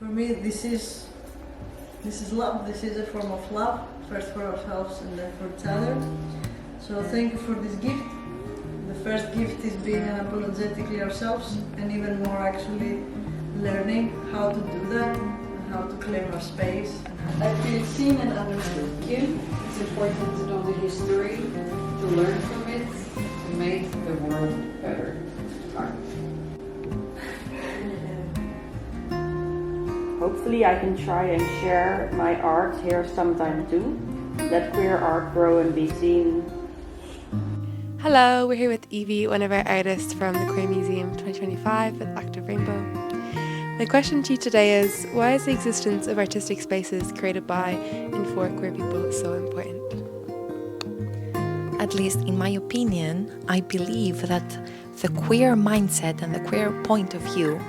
For me, this is love. This is a form of love, first for ourselves and then for each other. So thank you for this gift. The first gift is being unapologetically ourselves, and even more actually learning how to do that and how to claim our space. I feel seen and understood. It's important to know the history, to learn from it, to make the world better. Art. Hopefully I can try and share my art here sometime too. Let queer art grow and be seen. Hello, we're here with Evie, one of our artists from the Queer Museum 2025 with Active Rainbow. My question to you today is, why is the existence of artistic spaces created by and for queer people so important? At least in my opinion, I believe that the queer mindset and the queer point of view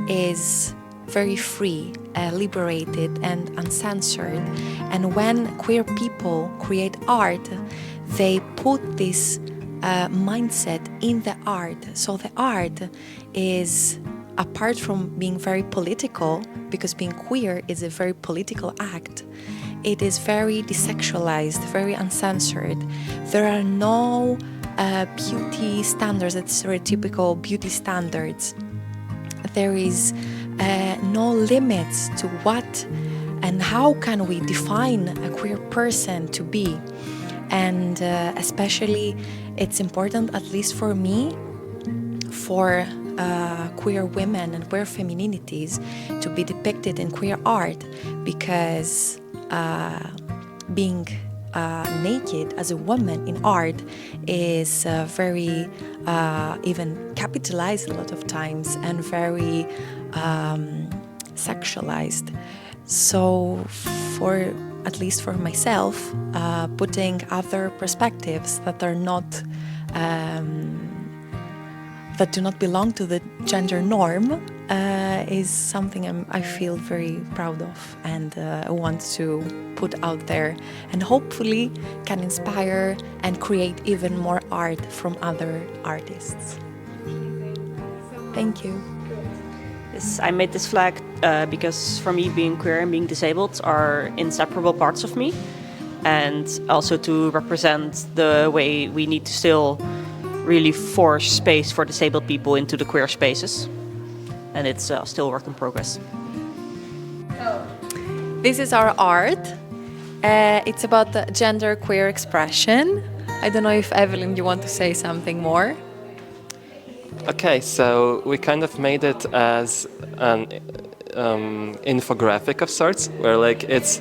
is very free, liberated and uncensored. And when queer people create art, they put this mindset in the art. So the art is, apart from being very political, because being queer is a very political act, it is very desexualized, very uncensored. There are no beauty standards, it's stereotypical beauty standards. There is no limits to what and how can we define a queer person to be. And especially it's important, at least for me, for queer women and queer femininities to be depicted in queer art, because being naked as a woman in art is very even capitalized a lot of times and very sexualized. So for, at least for myself, putting other perspectives that are not that do not belong to the gender norm is something I feel very proud of and want to put out there, and hopefully can inspire and create even more art from other artists. Thank you. Yes, I made this flag because for me being queer and being disabled are inseparable parts of me, and also to represent the way we need to still really force space for disabled people into the queer spaces, and it's still a work in progress. This is our art. It's about the gender queer expression. I don't know if Evelyn, you want to say something more? Okay, so we kind of made it as an infographic of sorts, where like it's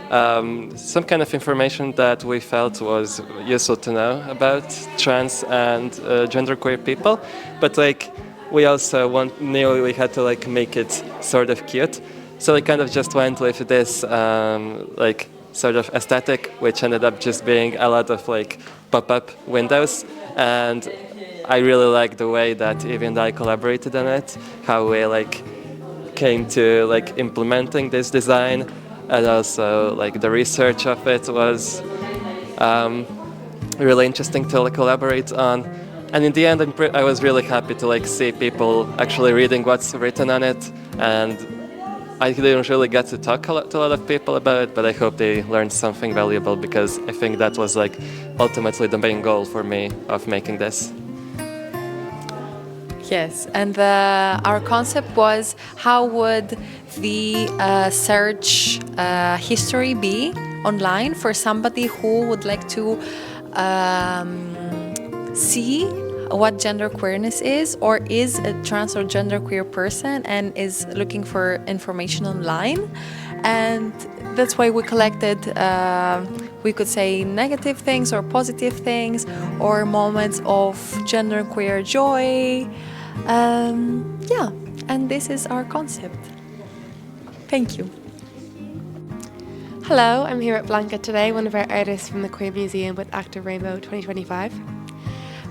some kind of information that we felt was useful to know about trans and genderqueer people, but like we also knew we had to like make it sort of cute, so we kind of just went with this like sort of aesthetic, which ended up just being a lot of like pop-up windows. And I really like the way that Evie and I collaborated on it, how we like came to like implementing this design, and also like the research of it was really interesting to like, collaborate on. And in the end, I was really happy to like see people actually reading what's written on it, and I didn't really get to talk to a lot of people about it, but I hope they learned something valuable, because I think that was like ultimately the main goal for me of making this. Yes, and our concept was, how would the search history be online for somebody who would like to see what gender queerness is, or is a trans or genderqueer person and is looking for information online. And that's why we collected, we could say negative things or positive things, or moments of genderqueer joy. Yeah, and this is our concept. Thank you. Hello, I'm here at Blanca today, one of our artists from the Queer Museum with Active Rainbow 2025.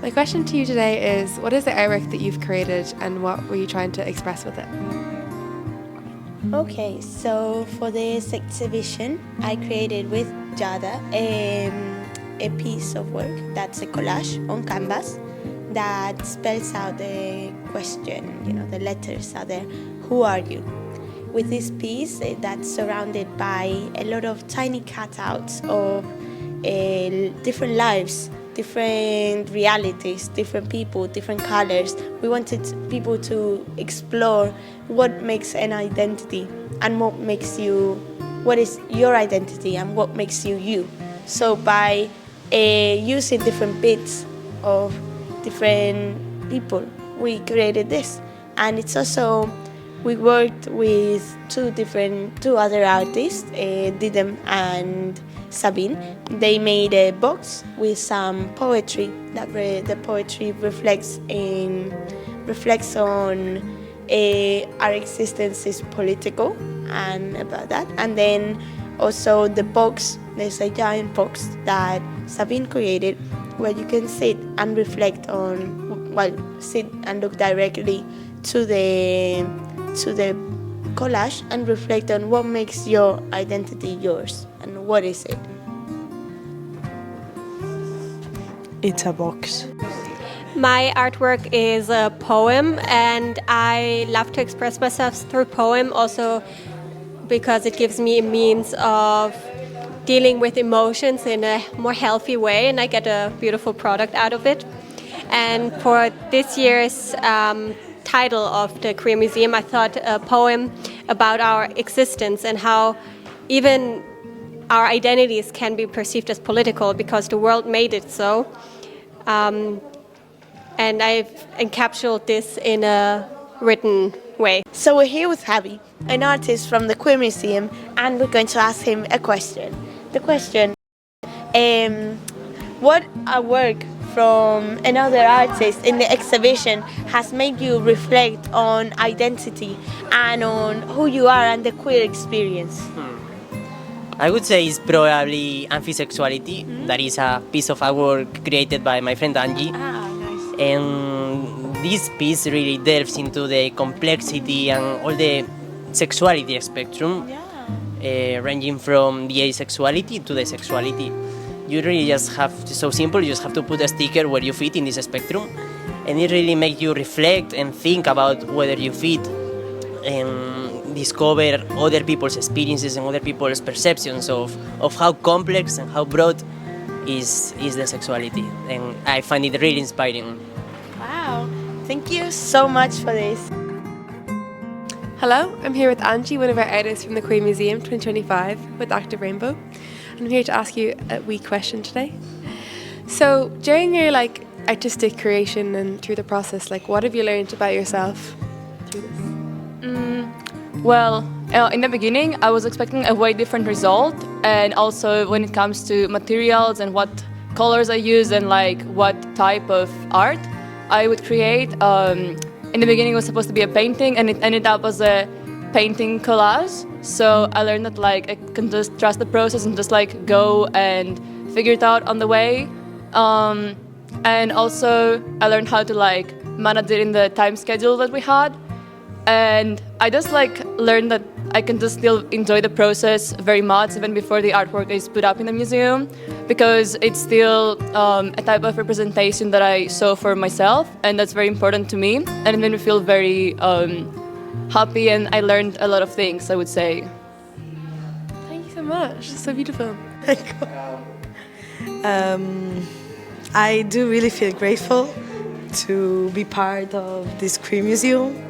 My question to you today is, what is the artwork that you've created and what were you trying to express with it? Okay, so for this exhibition, I created with Jada a piece of work that's a collage on canvas that spells out the question, the letters are there, who are you? with this piece that's surrounded by a lot of tiny cutouts of different lives, different realities, different people, different colors. We wanted people to explore what makes an identity and what is your identity and what makes you you. So by using different bits of different people, we created this. And it's also, we worked with two other artists, Díaz and Sabine. They made a box with some poetry that the poetry reflects on our existence is political and about that. And then also the box, there's a giant box that Sabine created where you can sit and reflect on, sit and look directly to the collage and reflect on what makes your identity yours and what is it. It's a box. My artwork is a poem, and I love to express myself through poem also because it gives me a means of dealing with emotions in a more healthy way, and I get a beautiful product out of it. And for this year's title of the Queer Museum, I thought a poem about our existence and how even our identities can be perceived as political because the world made it so. And I've encapsulated this in a written way. So we're here with Javi, an artist from the Queer Museum, and we're going to ask him a question. The question, what a work from another artist in the exhibition has made you reflect on identity and on who you are and the queer experience? I would say it's probably Amphisexuality. That is a piece of artwork created by my friend Angie. Nice. And this piece really delves into the complexity and all the sexuality spectrum, ranging from the asexuality to the sexuality. You really just have to, so simple, you just have to put a sticker where you fit in this spectrum, and it really makes you reflect and think about whether you fit and discover other people's experiences and other people's perceptions of how complex and how broad is the sexuality. And I find it really inspiring. Wow, thank you so much for this. Hello, I'm here with Angie, one of our artists from the Queer Museum 2025 with Active Rainbow. And I'm here to ask you a wee question today. So during your artistic creation and through the process, what have you learned about yourself through this? Well, in the beginning, I was expecting a way different result, and also when it comes to materials and what colors I use and what type of art I would create. In the beginning, it was supposed to be a painting, and it ended up as a painting collage. So I learned that I can just trust the process and just go and figure it out on the way. And also I learned how to manage it in the time schedule that we had. And I just learned that I can just still enjoy the process very much even before the artwork is put up in the museum, because it's still a type of representation that I saw for myself, and that's very important to me, and it made me feel very happy, and I learned a lot of things, I would say. Thank you so much. So beautiful. I do really feel grateful to be part of this Queer Museum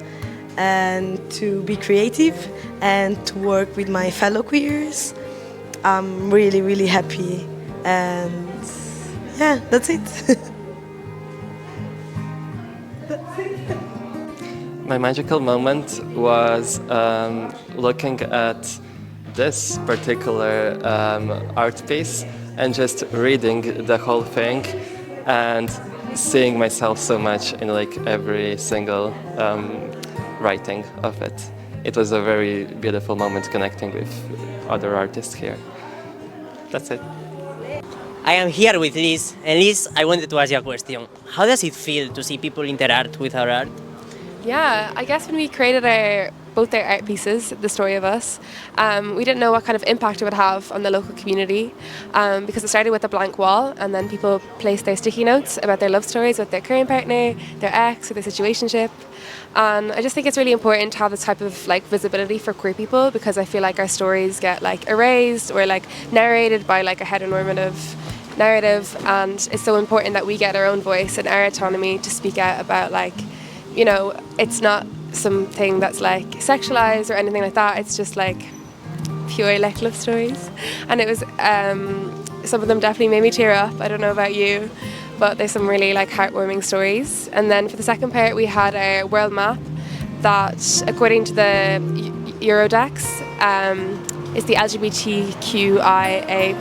and to be creative and to work with my fellow queers. I'm really, really happy, and yeah, that's it. My magical moment was looking at this particular art piece and just reading the whole thing and seeing myself so much in every single writing of it. It was a very beautiful moment connecting with other artists here. That's it. I am here with Liz, and Liz, I wanted to ask you a question. How does it feel to see people interact with our art? Yeah, I guess when we created our both their art pieces, The Story of Us. We didn't know what kind of impact it would have on the local community because it started with a blank wall, and then people placed their sticky notes about their love stories with their current partner, their ex, or their situationship. And I just think it's really important to have this type of like visibility for queer people, because I feel like our stories get like erased or like narrated by like a heteronormative narrative, and it's so important that we get our own voice and our autonomy to speak out about, like, you know, it's not something that's like sexualized or anything like that. It's just like pure like love stories, and it was some of them definitely made me tear up. I don't know about you, but there's some really like heartwarming stories. And then for the second part we had a world map that, according to the Eurodax, is the LGBTQIA+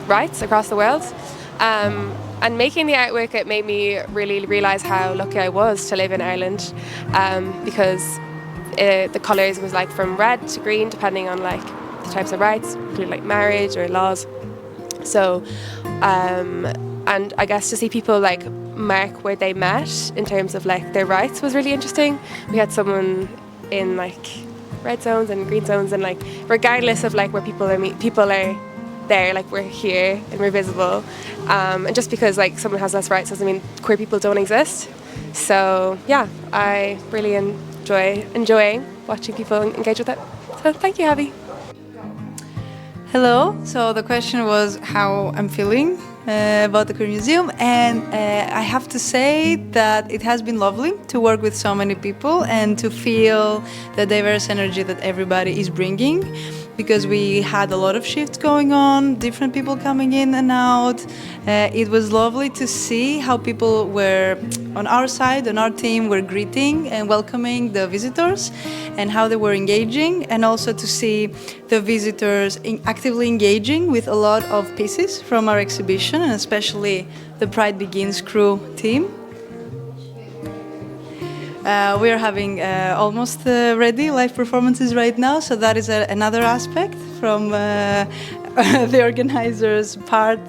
rights across the world. And making the artwork, it made me really realise how lucky I was to live in Ireland, because the colours was like from red to green depending on like the types of rights, including like marriage or laws. So, and I guess to see people like mark where they met in terms of like their rights was really interesting. We had someone in like red zones and green zones, and like regardless of like where people are there, like we're here and we're visible, and just because like someone has less rights doesn't mean queer people don't exist. So yeah, I really enjoying watching people engage with it. So thank you, Javi. Hello. So the question was how I'm feeling about the Queer Museum, and I have to say that it has been lovely to work with so many people and to feel the diverse energy that everybody is bringing, because we had a lot of shifts going on, different people coming in and out. It was lovely to see how people were on our side, on our team, were greeting and welcoming the visitors and how they were engaging, and also to see the visitors actively engaging with a lot of pieces from our exhibition, and especially the Pride Begins crew team. We are having almost ready live performances right now, so that is another aspect from the organizers' part.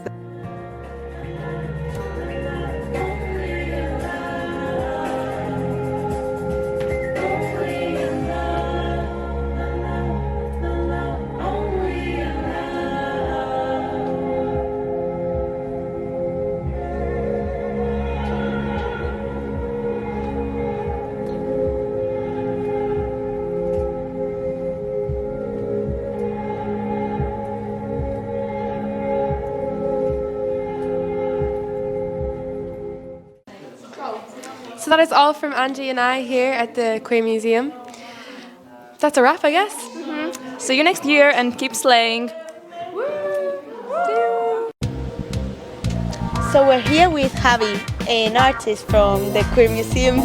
So that is all from Angie and I here at the Queer Museum. That's a wrap, I guess. Mm-hmm. See you next year and keep slaying. So we're here with Javi, an artist from the Queer Museum.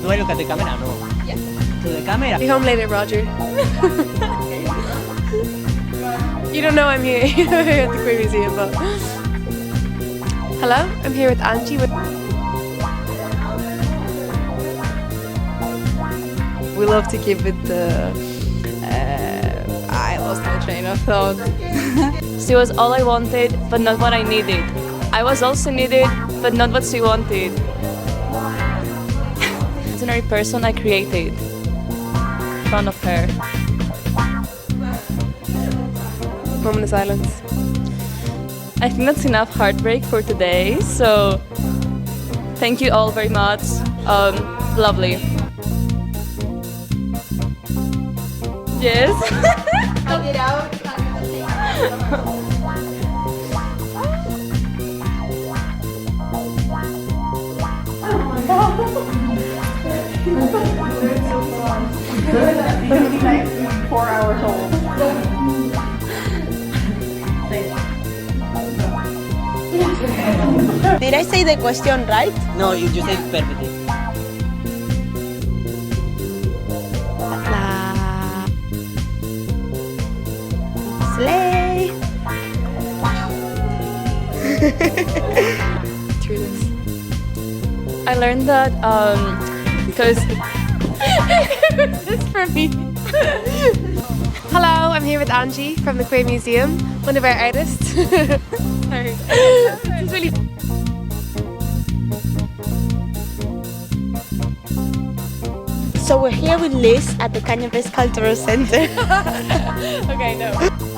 ¿Tú eres lo que te cámara? No. Yes. ¿Tú de cámara? Be home later, Roger. You don't know I'm here at the Queer Museum, but... Hello, I'm here with Angie. We love to keep it I lost my train of thought. She was all I wanted, but not what I needed. I was also needed, but not what she wanted. Ordinary person I created. Fond of her. Moment of silence. I think that's enough heartbreak for today, so thank you all very much. Lovely. Yes. Hug it out. Like 4 hours old. Did I say the question right? No, you said perfectly. Slay! Through this. I learned that because This is for me. Hello, I'm here with Angie from the Queer Museum, one of our artists. Sorry. This is really... So we're here with Liz at the Kanepes Kulturas Centrs. Okay, no.